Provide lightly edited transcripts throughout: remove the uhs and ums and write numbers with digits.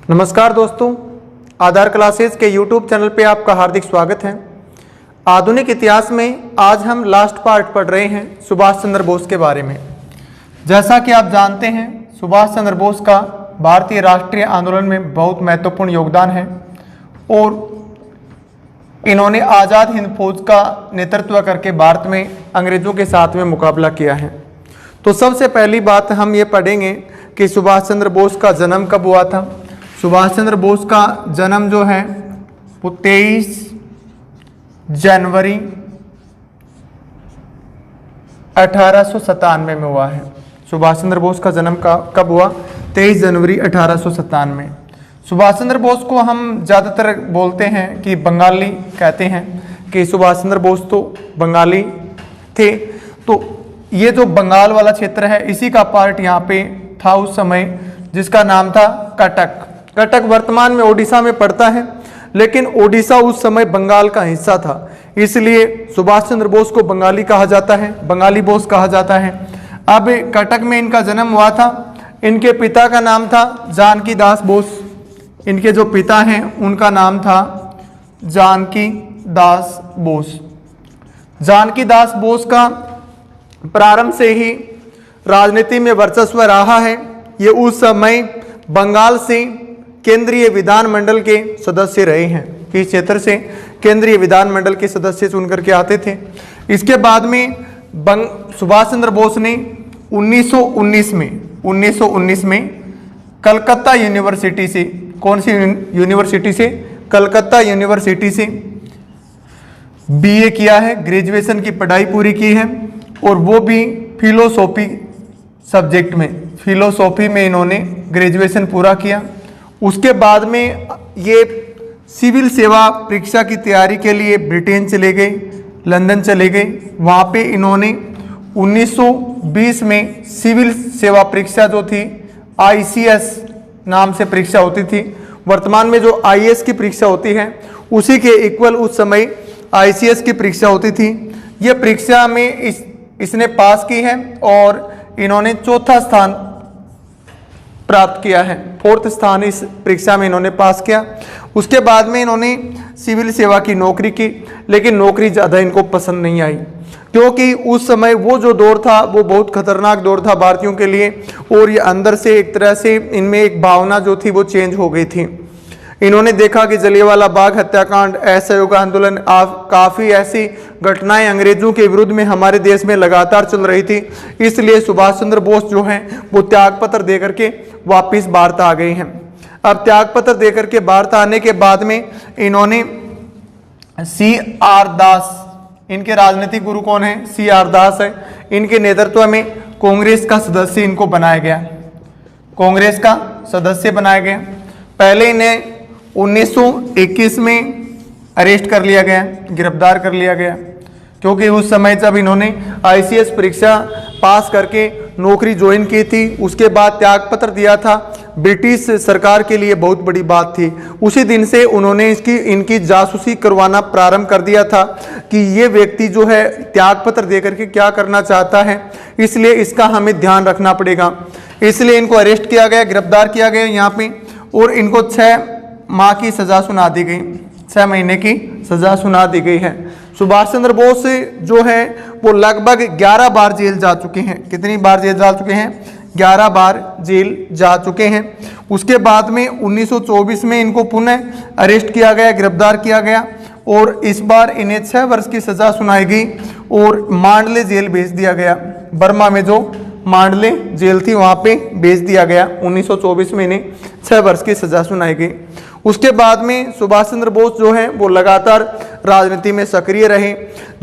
नमस्कार दोस्तों, आधार क्लासेस के YouTube चैनल पे आपका हार्दिक स्वागत है। आधुनिक इतिहास में आज हम लास्ट पार्ट पढ़ रहे हैं सुभाष चंद्र बोस के बारे में। जैसा कि आप जानते हैं, सुभाष चंद्र बोस का भारतीय राष्ट्रीय आंदोलन में बहुत महत्वपूर्ण योगदान है और इन्होंने आज़ाद हिंद फौज का नेतृत्व करके भारत में अंग्रेज़ों के साथ में मुकाबला किया है। तो सबसे पहली बात हम ये पढ़ेंगे कि सुभाष चंद्र बोस का जन्म कब हुआ था। सुभाष चंद्र बोस का जन्म जो है वो 23 जनवरी 1897 में हुआ है। सुभाष चंद्र बोस का जन्म कब हुआ? 23 जनवरी 1897। सुभाष चंद्र बोस को हम ज़्यादातर बोलते हैं कि बंगाली कहते हैं कि सुभाष चंद्र बोस तो बंगाली थे। तो ये जो बंगाल वाला क्षेत्र है इसी का पार्ट यहाँ पे था उस समय, जिसका नाम था कटक। कटक वर्तमान में ओडिशा में पड़ता है, लेकिन ओडिशा उस समय बंगाल का हिस्सा था, इसलिए सुभाष चंद्र बोस को बंगाली कहा जाता है, बंगाली बोस कहा जाता है। अब कटक में इनका जन्म हुआ था। इनके पिता का नाम था जानकी दास बोस। इनके जो पिता हैं उनका नाम था जानकी दास बोस। जानकी दास बोस का प्रारंभ से ही राजनीति में वर्चस्व रहा है। ये उस समय बंगाल से केंद्रीय विधानमंडल के सदस्य रहे हैं। किस क्षेत्र से? केंद्रीय विधानमंडल के सदस्य चुन करके आते थे। इसके बाद में सुभाष चंद्र बोस ने 1919 में कलकत्ता यूनिवर्सिटी से, कौन सी यूनिवर्सिटी से? कलकत्ता यूनिवर्सिटी से बीए किया है, ग्रेजुएशन की पढ़ाई पूरी की है, और वो भी फिलोसॉफी सब्जेक्ट में, फिलोसॉफी में इन्होंने ग्रेजुएशन पूरा किया। उसके बाद में ये सिविल सेवा परीक्षा की तैयारी के लिए ब्रिटेन चले गए, लंदन चले गए। वहाँ पे इन्होंने 1920 में सिविल सेवा परीक्षा जो थी, ICS नाम से परीक्षा होती थी। वर्तमान में जो IAS की परीक्षा होती है उसी के इक्वल उस समय ICS की परीक्षा होती थी। ये परीक्षा में इसने पास की है और इन्होंने चौथा स्थान प्राप्त किया है। 4th स्थान इस परीक्षा में इन्होंने पास किया। उसके बाद में इन्होंने सिविल सेवा की नौकरी की, लेकिन नौकरी ज़्यादा इनको पसंद नहीं आई, क्योंकि उस समय वो जो दौर था वो बहुत खतरनाक दौर था भारतीयों के लिए, और ये अंदर से एक तरह से इनमें एक भावना जो थी वो चेंज हो गई थी। इन्होंने देखा कि जलियांवाला बाग हत्याकांड, असहयोग आंदोलन, काफ़ी ऐसी घटनाएं अंग्रेजों के विरुद्ध में हमारे देश में लगातार चल रही थी। इसलिए सुभाष चंद्र बोस जो हैं वो त्यागपत्र दे करके वापस भारत आ गए हैं। अब त्यागपत्र दे करके भारत आने के बाद में इन्होंने CR दास, इनके राजनीतिक गुरु कौन है? CR दास है। इनके नेतृत्व में कांग्रेस का सदस्य इनको बनाया गया, कांग्रेस का सदस्य बनाया गया। पहले इन्हें 1921 में अरेस्ट कर लिया गया, गिरफ्तार कर लिया गया, क्योंकि उस समय जब इन्होंने ICS परीक्षा पास करके नौकरी ज्वाइन की थी, उसके बाद त्यागपत्र दिया था, ब्रिटिश सरकार के लिए बहुत बड़ी बात थी। उसी दिन से उन्होंने इनकी जासूसी करवाना प्रारंभ कर दिया था कि ये व्यक्ति जो है त्यागपत्र दे करके क्या करना चाहता है, इसलिए इसका हमें ध्यान रखना पड़ेगा। इसलिए इनको अरेस्ट किया गया, गिरफ्तार किया गया यहाँ पे, और इनको 6 माह की सज़ा सुना दी गई, 6 महीने की सज़ा सुना दी गई है। सुभाष चंद्र बोस जो है वो लगभग 11 बार जेल जा चुके हैं। कितनी बार जेल जा चुके हैं? 11 बार जेल जा चुके हैं। उसके बाद में 1924 में इनको पुनः अरेस्ट किया गया, गिरफ्तार किया गया, और इस बार इन्हें 6 वर्ष की सज़ा सुनाई गई और मांडले जेल भेज दिया गया। बर्मा में जो मांडले जेल थी वहाँ पे भेज दिया गया। 1924 में इन्हें 6 वर्ष की सज़ा सुनाई गई। उसके बाद में सुभाष चंद्र बोस जो हैं वो लगातार राजनीति में सक्रिय रहे।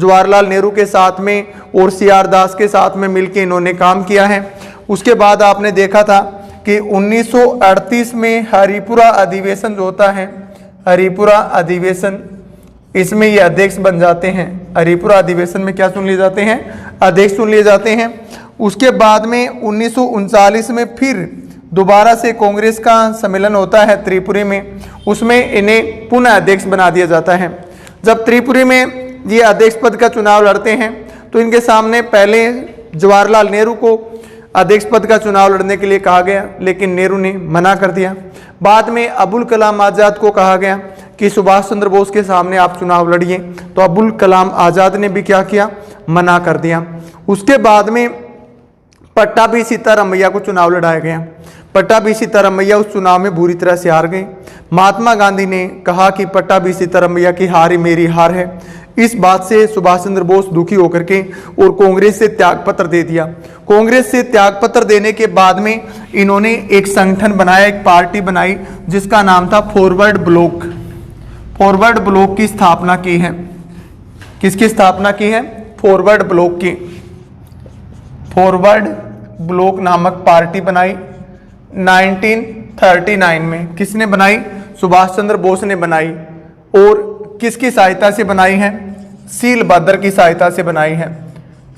जवाहरलाल नेहरू के साथ में और CR दास के साथ में मिलकर इन्होंने काम किया है। उसके बाद आपने देखा था कि 1938 में हरिपुरा अधिवेशन जो होता है, हरिपुरा अधिवेशन, इसमें ये अध्यक्ष बन जाते हैं। हरिपुरा अधिवेशन में क्या चुन लिए जाते हैं? अध्यक्ष चुन लिए जाते हैं। उसके बाद में 1939 में फिर दोबारा से कांग्रेस का सम्मेलन होता है त्रिपुरी में, उसमें इन्हें पुनः अध्यक्ष बना दिया जाता है। जब त्रिपुरी में ये अध्यक्ष पद का चुनाव लड़ते हैं तो इनके सामने पहले जवाहरलाल नेहरू को अध्यक्ष पद का चुनाव लड़ने के लिए कहा गया, लेकिन नेहरू ने मना कर दिया। बाद में अबुल कलाम आज़ाद को कहा गया कि सुभाष चंद्र बोस के सामने आप चुनाव लड़िए, तो अबुल कलाम आज़ाद ने भी क्या किया, मना कर दिया। उसके बाद में पट्टाभी सीतारामैया को चुनाव लड़ाया गया। पट्टाभी सीतारामैया उस चुनाव में बुरी तरह से हार गए। महात्मा गांधी ने कहा कि पट्टाभी सीतारामैया की हार ही मेरी हार है। इस बात से सुभाष चंद्र बोस दुखी होकर के और कांग्रेस से त्यागपत्र दे दिया। कांग्रेस से त्यागपत्र देने के बाद में इन्होंने एक संगठन बनाया, एक पार्टी बनाई जिसका नाम था फॉरवर्ड ब्लॉक। फॉरवर्ड ब्लॉक की स्थापना की है। किसकी स्थापना की है? फॉरवर्ड ब्लॉक की। फॉरवर्ड ब्लॉक नामक पार्टी बनाई 1939 में। किसने बनाई? सुभाष चंद्र बोस ने बनाई। और किसकी सहायता से बनाई है? सील बहादुर की सहायता से बनाई है।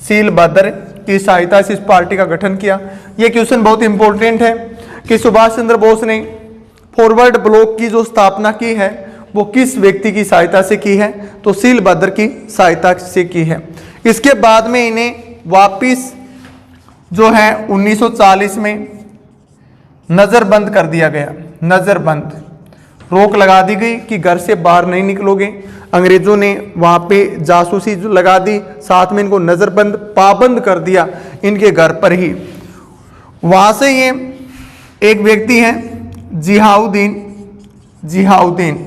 सील बहादुर की सहायता से इस पार्टी का गठन किया। यह क्वेश्चन बहुत इंपॉर्टेंट है कि सुभाष चंद्र बोस ने फॉरवर्ड ब्लॉक की जो स्थापना की है वो किस व्यक्ति की सहायता से की है? तो सील बहादुर की सहायता से की है। इसके बाद में इन्हें वापिस जो है 1940 में नजरबंद कर दिया गया। नजरबंद, रोक लगा दी गई कि घर से बाहर नहीं निकलोगे। अंग्रेजों ने वहां पे जासूसी लगा दी, साथ में इनको नजरबंद, पाबंद कर दिया इनके घर पर ही। वहां से ये एक व्यक्ति हैं जियाउद्दीन। जियाउद्दीन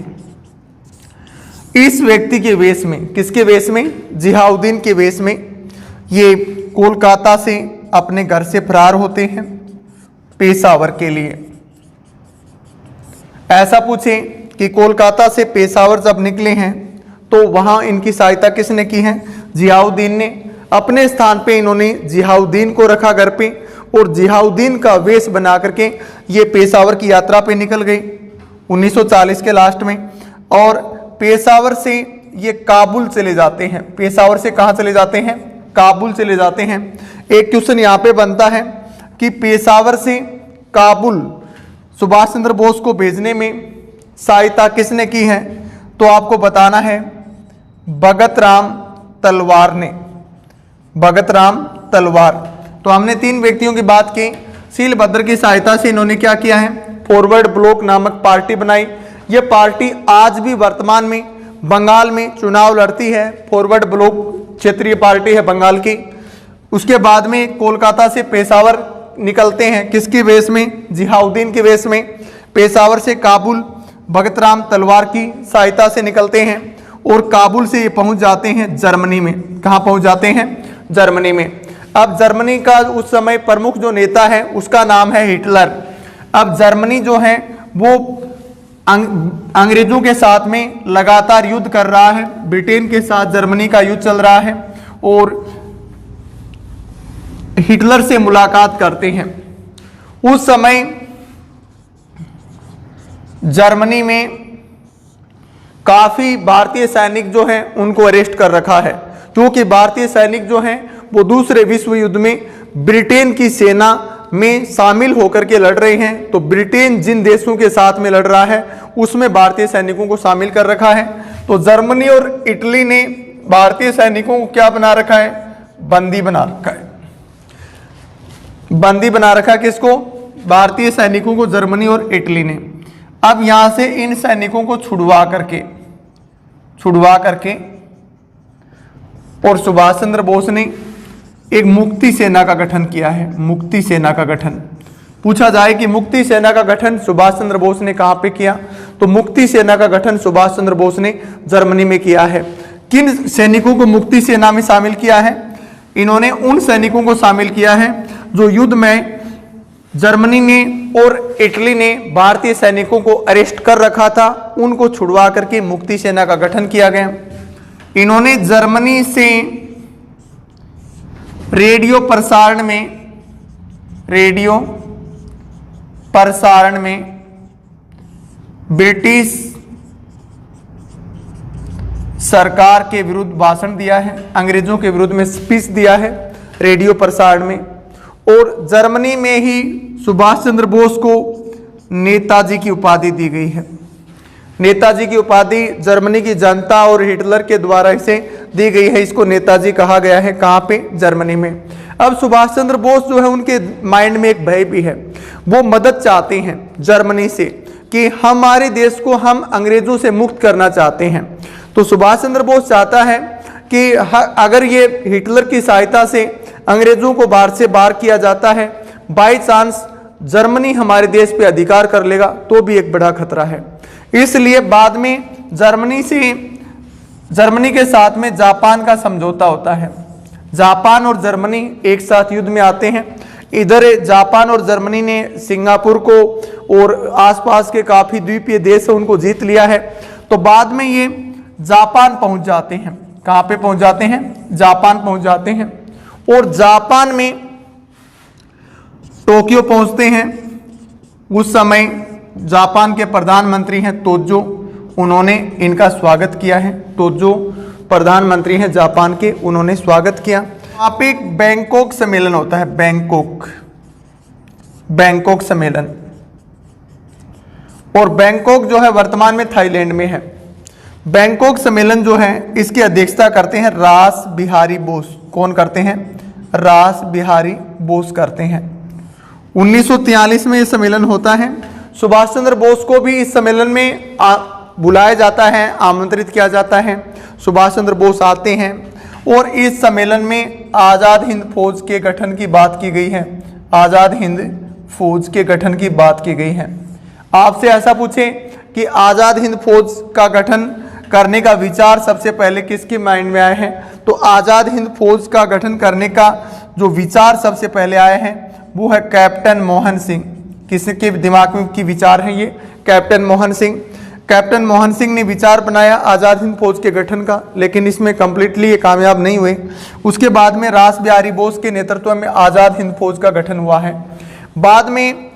इस व्यक्ति के वेश में, किसके वेश में? जियाउद्दीन के वेश में ये कोलकाता से अपने घर से फरार होते हैं पेशावर के लिए। ऐसा पूछें कि कोलकाता से पेशावर जब निकले हैं तो वहां इनकी सहायता किसने की है? जियाउद्दीन ने। अपने स्थान पे इन्होंने जियाउद्दीन को रखा घर पे और जियाउद्दीन का वेश बना करके ये पेशावर की यात्रा पे निकल गए 1940 के लास्ट में। और पेशावर से ये काबुल चले जाते हैं। पेशावर से कहाँ चले जाते हैं? काबुल चले जाते हैं। एक क्वेश्चन यहाँ पे बनता है कि पेशावर से काबुल सुभाष चंद्र बोस को भेजने में सहायता किसने की है? तो आपको बताना है भगत राम तलवार ने। भगत राम तलवार। तो हमने 3 व्यक्तियों की बात की। सील बहादुर की सहायता से इन्होंने क्या किया है? फॉरवर्ड ब्लॉक नामक पार्टी बनाई। यह पार्टी आज भी वर्तमान में बंगाल में चुनाव लड़ती है। फॉरवर्ड ब्लॉक क्षेत्रीय पार्टी है बंगाल की। उसके बाद में कोलकाता से पेशावर निकलते हैं, किसके वेश में? जियाउद्दीन के वेश में। पेशावर से काबुल भगत राम तलवार की सहायता से निकलते हैं और काबुल से ये पहुंच जाते हैं जर्मनी में। कहाँ पहुंच जाते हैं? जर्मनी में। अब जर्मनी का उस समय प्रमुख जो नेता है उसका नाम है हिटलर। अब जर्मनी जो है वो अंग्रेजों के साथ में लगातार युद्ध कर रहा है। ब्रिटेन के साथ जर्मनी का युद्ध चल रहा है और हिटलर से मुलाकात करते हैं। उस समय जर्मनी में काफी भारतीय सैनिक जो हैं उनको अरेस्ट कर रखा है, क्योंकि भारतीय सैनिक जो हैं वो दूसरे विश्व युद्ध में ब्रिटेन की सेना में शामिल होकर के लड़ रहे हैं। तो ब्रिटेन जिन देशों के साथ में लड़ रहा है उसमें भारतीय सैनिकों को शामिल कर रखा है। तो जर्मनी और इटली ने भारतीय सैनिकों को क्या बना रखा है? बंदी बना रखा है। बंदी बना रखा किसको? भारतीय सैनिकों को जर्मनी और इटली ने। अब यहां से इन सैनिकों को छुड़वा करके और सुभाष चंद्र बोस ने एक मुक्ति सेना का गठन किया है। मुक्ति सेना का गठन पूछा जाए कि मुक्ति सेना का गठन सुभाष चंद्र बोस ने कहां पे किया? तो मुक्ति सेना का गठन सुभाष चंद्र बोस ने जर्मनी में किया है। किन सैनिकों को मुक्ति सेना में शामिल किया है? इन्होंने उन सैनिकों को शामिल किया है जो युद्ध में जर्मनी ने और इटली ने भारतीय सैनिकों को अरेस्ट कर रखा था, उनको छुड़वा करके मुक्ति सेना का गठन किया गया। इन्होंने जर्मनी से रेडियो प्रसारण में ब्रिटिश सरकार के विरुद्ध भाषण दिया है, अंग्रेजों के विरुद्ध में स्पीच दिया है रेडियो प्रसारण में। और जर्मनी में ही सुभाष चंद्र बोस को नेताजी की उपाधि दी गई है। नेताजी की उपाधि जर्मनी की जनता और हिटलर के द्वारा इसे दी गई है। इसको नेताजी कहा गया है। कहाँ पे? जर्मनी में। अब सुभाष चंद्र बोस जो है उनके माइंड में एक भय भी है, वो मदद चाहते हैं जर्मनी से कि हमारे देश को हम अंग्रेजों से मुक्त करना चाहते हैं। तो सुभाष चंद्र बोस चाहता है कि अगर ये हिटलर की सहायता से अंग्रेजों को बाहर से बाहर किया जाता है, बाय चांस जर्मनी हमारे देश पे अधिकार कर लेगा तो भी एक बड़ा खतरा है। इसलिए बाद में जर्मनी के साथ में जापान का समझौता होता है। जापान और जर्मनी एक साथ युद्ध में आते हैं। इधर जापान और जर्मनी ने सिंगापुर को और आसपास के काफी द्वीपीय देश है उनको जीत लिया है। तो बाद में ये जापान पहुंच जाते हैं। कहां पे पहुंच जाते हैं? जापान पहुंच जाते हैं और जापान में टोक्यो पहुंचते हैं। उस समय जापान के प्रधानमंत्री हैं तोजो, उन्होंने इनका स्वागत किया है। तोजो प्रधानमंत्री हैं जापान के, उन्होंने स्वागत किया। वहां पे एक बैंकॉक सम्मेलन होता है, बैंकॉक सम्मेलन। और बैंकॉक जो है वर्तमान में थाईलैंड में है। बैंकॉक सम्मेलन जो है इसकी अध्यक्षता करते हैं रास बिहारी बोस। कौन करते हैं? रास बिहारी बोस करते हैं। 1943 में यह सम्मेलन होता है। सुभाष चंद्र बोस को भी इस सम्मेलन में बुलाया जाता है, आमंत्रित किया जाता है। सुभाष चंद्र बोस आते हैं और इस सम्मेलन में आज़ाद हिंद फौज के गठन की बात की गई है। आज़ाद हिंद फौज के गठन की बात की गई है। आपसे ऐसा पूछे कि आज़ाद हिंद फौज का गठन करने का विचार सबसे पहले किसके माइंड में आया है, तो आज़ाद हिंद फौज का गठन करने का जो विचार सबसे पहले आया है वो है कैप्टन मोहन सिंह। किसके दिमाग में की विचार है ये? कैप्टन मोहन सिंह। कैप्टन मोहन सिंह ने विचार बनाया आज़ाद हिंद फौज के गठन का, लेकिन इसमें कंप्लीटली ये कामयाब नहीं हुए। उसके बाद में रास बिहारी बोस के नेतृत्व में आज़ाद हिंद फौज का गठन हुआ है। बाद में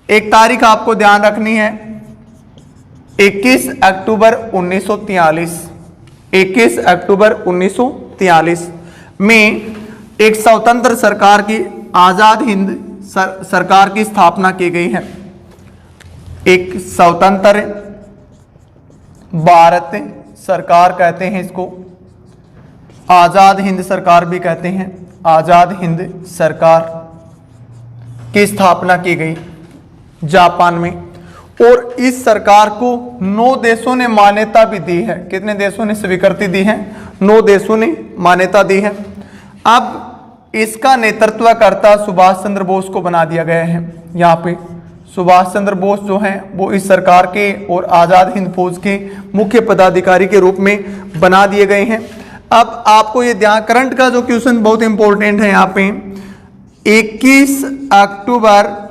एक तारीख आपको ध्यान रखनी है, 21 अक्टूबर 1943। 21 अक्टूबर 1943 में एक स्वतंत्र सरकार की, आज़ाद हिंद सरकार की स्थापना की गई है। एक स्वतंत्र भारत सरकार कहते हैं इसको, आज़ाद हिंद सरकार भी कहते हैं। आज़ाद हिंद सरकार की स्थापना की गई जापान में और इस सरकार को 9 देशों ने मान्यता भी दी है। कितने देशों ने स्वीकृति दी है? 9 देशों ने मान्यता दी है। अब इसका नेतृत्व करता सुभाष चंद्र बोस को बना दिया गया है। यहाँ पे सुभाष चंद्र बोस जो हैं वो इस सरकार के और आज़ाद हिंद फौज के मुख्य पदाधिकारी के रूप में बना दिए गए हैं। अब आपको ये ध्यान, करंट का जो क्वेश्चन बहुत इंपॉर्टेंट है यहाँ पे, 21 अक्टूबर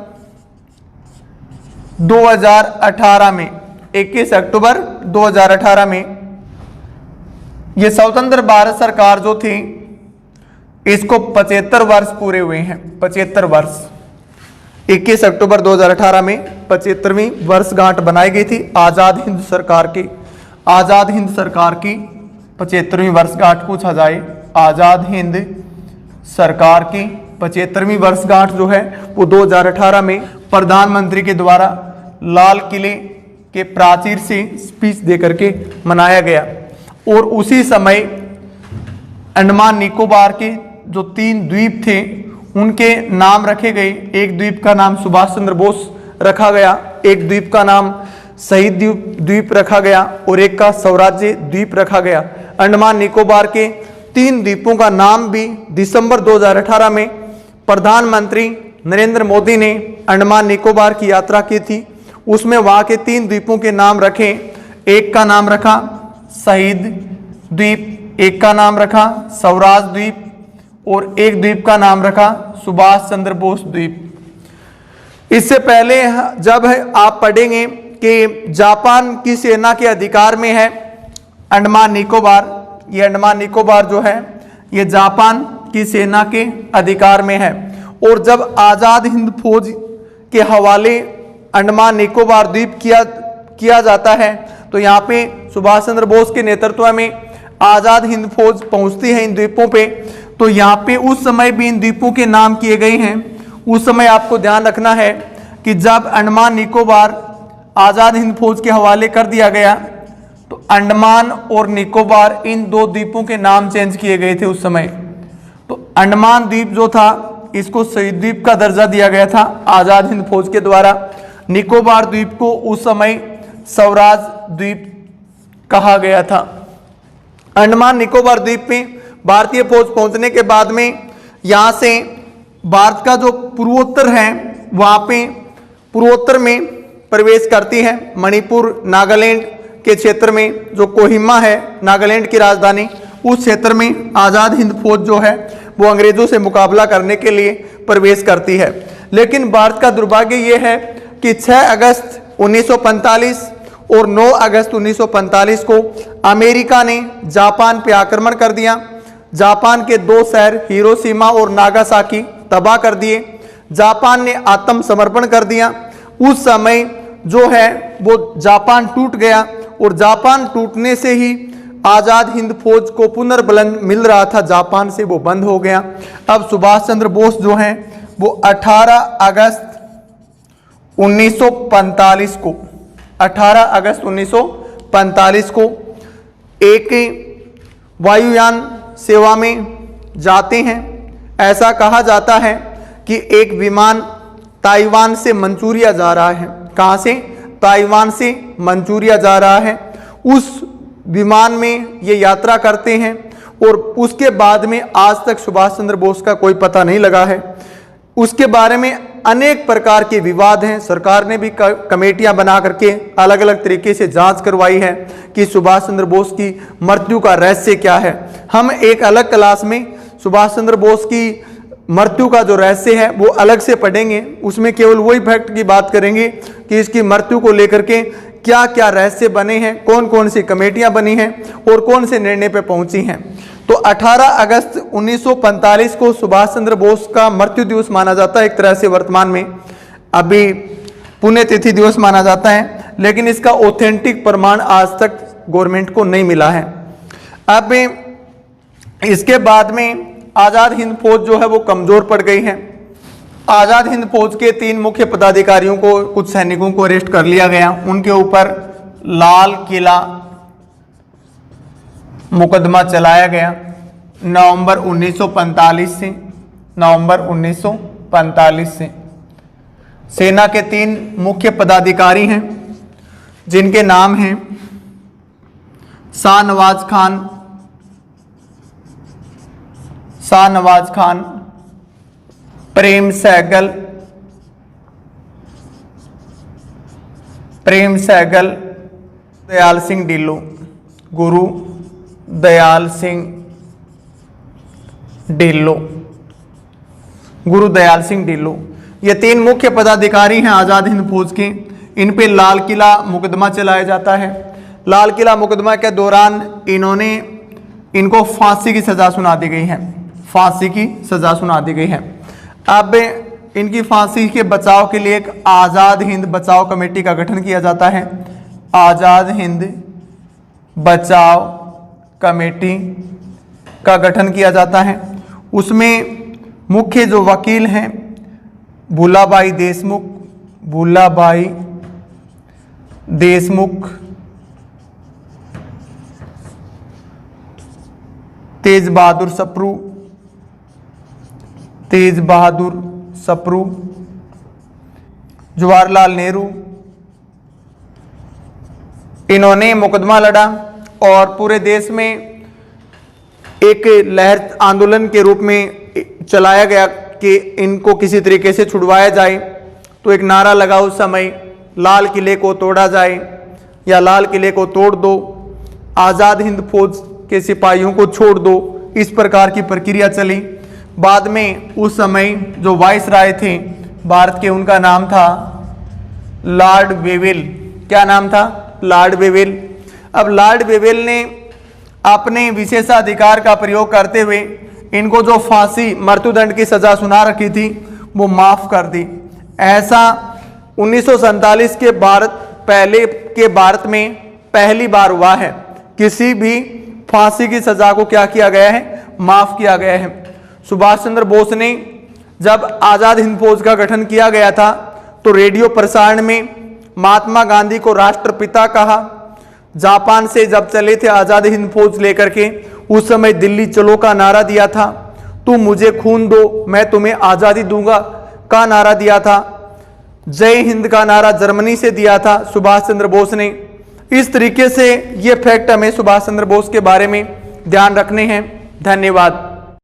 2018 में, 21 अक्टूबर 2018 में ये स्वतंत्र भारत सरकार जो थी इसको 75 वर्ष पूरे हुए हैं। 75 वर्ष। 21 अक्टूबर 2018 में 75वीं वर्षगांठ बनाई गई थी आज़ाद हिंद सरकार की। आज़ाद हिंद सरकार की 75वीं वर्षगांठ पूछा जाए, आज़ाद हिंद सरकार की 75वीं वर्षगांठ जो है वो 2018 में प्रधानमंत्री के द्वारा लाल किले के प्राचीर से स्पीच देकर के मनाया गया। और उसी समय अंडमान निकोबार के जो 3 द्वीप थे उनके नाम रखे गए। एक द्वीप का नाम सुभाष चंद्र बोस रखा गया, एक द्वीप का नाम शहीद द्वीप रखा गया और एक का स्वराज्य द्वीप रखा गया। अंडमान निकोबार के 3 द्वीपों का नाम भी दिसंबर 2018 में प्रधानमंत्री नरेंद्र मोदी ने अंडमान निकोबार की यात्रा की थी, उसमें वहां के 3 द्वीपों के नाम रखे। एक का नाम रखा शहीद द्वीप, एक का नाम रखा स्वराज द्वीप और एक द्वीप का नाम रखा सुभाष चंद्र बोस द्वीप। इससे पहले जब आप पढ़ेंगे कि जापान की सेना के अधिकार में है अंडमान निकोबार, ये अंडमान निकोबार जो है ये जापान की सेना के अधिकार में है। और जब आज़ाद हिंद फौज के हवाले अंडमान निकोबार द्वीप किया जाता है तो यहाँ पे सुभाष चंद्र बोस के नेतृत्व में आज़ाद हिंद फौज पहुंचती है इन द्वीपों पे। तो यहाँ पे उस समय भी इन द्वीपों के नाम किए गए हैं। उस समय आपको ध्यान रखना है कि जब अंडमान निकोबार आज़ाद हिंद फौज के हवाले कर दिया गया तो अंडमान और निकोबार इन 2 द्वीपों के नाम चेंज किए गए थे उस समय। तो अंडमान द्वीप जो था इसको शहीद द्वीप का दर्जा दिया गया था आजाद हिंद फौज के द्वारा। निकोबार द्वीप को उस समय स्वराज द्वीप कहा गया था। अंडमान निकोबार द्वीप में भारतीय फौज पहुंचने के बाद में यहां से भारत का जो पूर्वोत्तर है वहां पे पूर्वोत्तर में प्रवेश करती है। मणिपुर नागालैंड के क्षेत्र में जो कोहिमा है नागालैंड की राजधानी, उस क्षेत्र में आज़ाद हिंद फौज जो है वो अंग्रेजों से मुकाबला करने के लिए प्रवेश करती है। लेकिन भारत का दुर्भाग्य ये है कि 6 अगस्त 1945 और 9 अगस्त 1945 को अमेरिका ने जापान पे आक्रमण कर दिया। जापान के 2 शहर हिरोशिमा और नागासाकी तबाह कर दिए। जापान ने आत्मसमर्पण कर दिया। उस समय जो है वो जापान टूट गया और जापान टूटने से ही आज़ाद हिंद फौज को पुनर्बलन मिल रहा था जापान से, वो बंद हो गया। अब सुभाष चंद्र बोस जो हैं वो 18 अगस्त 1945 को 18 अगस्त 1945 को एक वायुयान सेवा में जाते हैं। ऐसा कहा जाता है कि एक विमान ताइवान से मंचूरिया जा रहा है। कहाँ से? ताइवान से मंचूरिया जा रहा है। उस विमान में ये यात्रा करते हैं और उसके बाद में आज तक सुभाष चंद्र बोस का कोई पता नहीं लगा है। उसके बारे में अनेक प्रकार के विवाद हैं। सरकार ने भी कमेटियां बना करके अलग अलग तरीके से जांच करवाई है कि सुभाष चंद्र बोस की मृत्यु का रहस्य क्या है। हम एक अलग क्लास में सुभाष चंद्र बोस की मृत्यु का जो रहस्य है वो अलग से पढ़ेंगे। उसमें केवल वही फैक्ट की बात करेंगे कि इसकी मृत्यु को लेकर के क्या क्या रहस्य बने हैं, कौन कौन सी कमेटियां बनी हैं और कौन से निर्णय पे पहुंची हैं। तो 18 अगस्त 1945 को सुभाष चंद्र बोस का मृत्यु दिवस माना जाता है। एक तरह से वर्तमान में अभी पुण्यतिथि दिवस माना जाता है, लेकिन इसका ऑथेंटिक प्रमाण आज तक गवर्नमेंट को नहीं मिला है। अब इसके बाद में आज़ाद हिंद फौज जो है वो कमजोर पड़ गई है। आज़ाद हिंद फौज के 3 मुख्य पदाधिकारियों को, कुछ सैनिकों को अरेस्ट कर लिया गया। उनके ऊपर लाल किला मुकदमा चलाया गया नवंबर 1945 से। नवंबर 1945 से सेना के 3 मुख्य पदाधिकारी हैं जिनके नाम हैं शाहनवाज खान, प्रेम सहगल, दयाल सिंह ढिल्लों, गुरु दयाल सिंह ढिल्लों। ये 3 मुख्य पदाधिकारी हैं आज़ाद हिंद फौज के। इन पे लाल किला मुकदमा चलाया जाता है। लाल किला मुकदमा के दौरान इनको फांसी की सजा सुना दी गई है। फांसी की सजा सुना दी गई है। अब इनकी फांसी के बचाव के लिए एक आज़ाद हिंद बचाव कमेटी का गठन किया जाता है। आज़ाद हिंद बचाव कमेटी का गठन किया जाता है। उसमें मुख्य जो वकील हैं भूलाबाई देशमुख, तेज बहादुर सप्रू, जवाहरलाल नेहरू, इन्होंने मुकदमा लड़ा और पूरे देश में एक लहर आंदोलन के रूप में चलाया गया कि इनको किसी तरीके से छुड़वाया जाए। तो एक नारा लगा उस समय, लाल किले को तोड़ा जाए या लाल किले को तोड़ दो, आज़ाद हिंद फौज के सिपाहियों को छोड़ दो। इस प्रकार की प्रक्रिया चली। बाद में उस समय जो वाइसराय थे भारत के, उनका नाम था लॉर्ड वेवेल। क्या नाम था? Lord Wavell. अब लॉर्ड वेवेल ने अपने विशेषाधिकार का प्रयोग करते हुए इनको जो फांसी मृत्युदंड की सजा सुना रखी थी वो माफ कर दी। ऐसा 1947 के भारत में पहली बार हुआ है। किसी भी फांसी की सजा को क्या किया गया है? माफ किया गया है। सुभाष चंद्र बोस ने जब आज़ाद हिंद फौज का गठन किया गया था तो रेडियो प्रसारण में महात्मा गांधी को राष्ट्रपिता कहा। जापान से जब चले थे आज़ाद हिंद फौज लेकर के, उस समय दिल्ली चलो का नारा दिया था। तुम मुझे खून दो मैं तुम्हें आज़ादी दूंगा का नारा दिया था। जय हिंद का नारा जर्मनी से दिया था सुभाष चंद्र बोस ने। इस तरीके से ये फैक्ट हमें सुभाष चंद्र बोस के बारे में ध्यान रखने हैं। धन्यवाद।